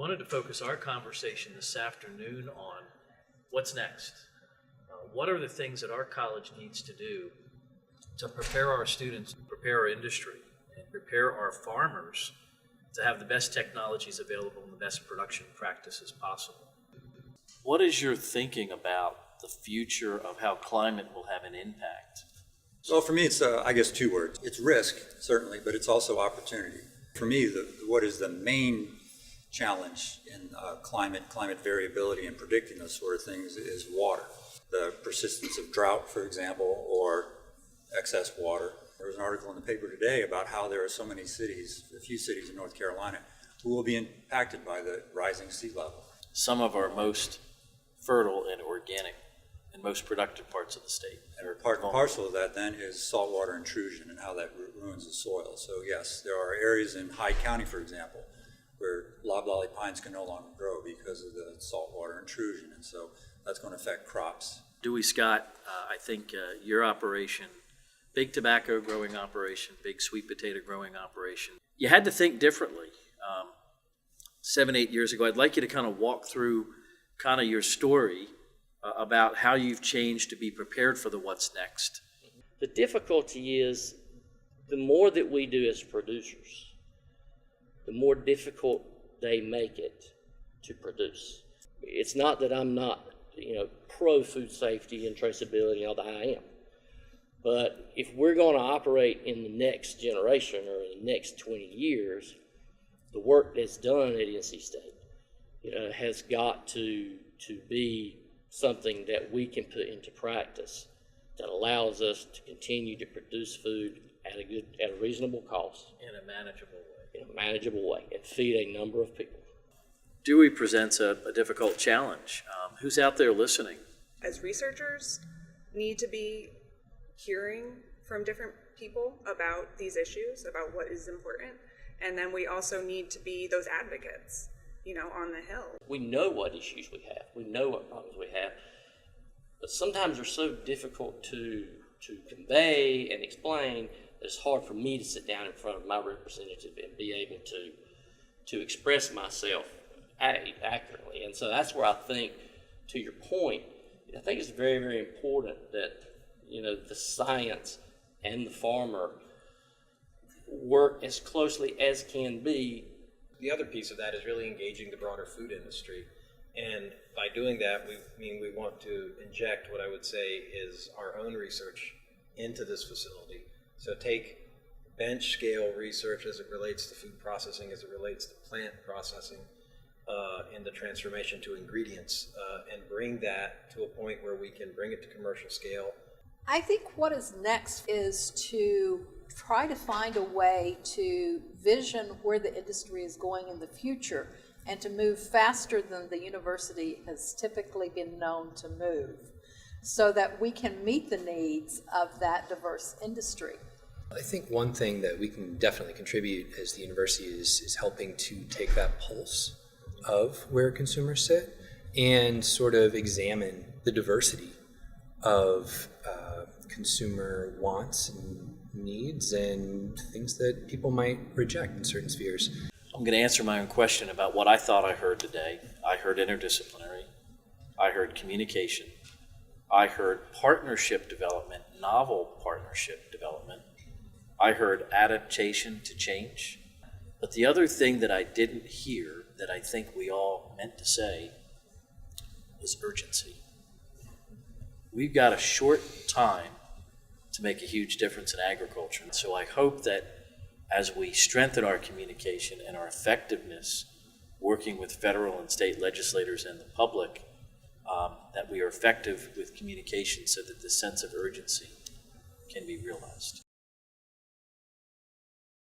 wanted to focus our conversation this afternoon on what's next. What are the things that our college needs to do to prepare our students, prepare our industry, and prepare our farmers to have the best technologies available and the best production practices possible? What is your thinking about the future of how climate will have an impact? Well, for me, it's, I guess, two words. It's risk, certainly, but it's also opportunity. For me, what is the main challenge in climate variability and predicting those sort of things is water. The persistence of drought, for example, or excess water. There was an article in the paper today about how there are so many cities, a few cities in North Carolina, who will be impacted by the rising sea level. Some of our most fertile and organic and most productive parts of the state. And part and parcel of that then is saltwater intrusion and how that ruins the soil. So yes, there are areas in Hyde County, for example, where loblolly pines can no longer grow because of the saltwater intrusion, and so that's going to affect crops. Dewey Scott, I think your operation, big tobacco growing operation, big sweet potato growing operation, you had to think differently. 7-8 years ago, I'd like you to kind of walk through kind of your story about how you've changed to be prepared for the what's next. The difficulty is the more that we do as producers, the more difficult they make it to produce. It's not that I'm not, pro food safety and traceability and all that. I am. But if we're going to operate in the next generation or the next 20 years, the work that's done at NC State, has got to be something that we can put into practice that allows us to continue to produce food at a reasonable cost. In a manageable way. And feed a number of people. Dewey presents a difficult challenge. Who's out there listening? As researchers, need to be hearing from different people about these issues, about what is important, and then we also need to be those advocates, on the Hill. We know what issues we have. We know what problems we have, but sometimes they're so difficult to convey and explain that it's hard for me to sit down in front of my representative and be able to express myself accurately. And so that's where I think, to your point, I think it's very, very important that, the science and the farmer work as closely as can be. The other piece of that is really engaging the broader food industry. And by doing that, we want to inject what I would say is our own research into this facility. So take bench scale research as it relates to food processing, as it relates to plant processing, and the transformation to ingredients, and bring that to a point where we can bring it to commercial scale. I think what is next is to try to find a way to vision where the industry is going in the future and to move faster than the university has typically been known to move, so that we can meet the needs of that diverse industry. I think one thing that we can definitely contribute as the university is helping to take that pulse of where consumers sit and sort of examine the diversity of consumer wants and needs and things that people might reject in certain spheres. I'm going to answer my own question about what I thought I heard today. I heard interdisciplinary. I heard communication. I heard partnership development, novel partnership development. I heard adaptation to change. But the other thing that I didn't hear that I think we all meant to say was urgency. We've got a short time to make a huge difference in agriculture. And so I hope that as we strengthen our communication and our effectiveness working with federal and state legislators and the public, that we are effective with communication so that the sense of urgency can be realized.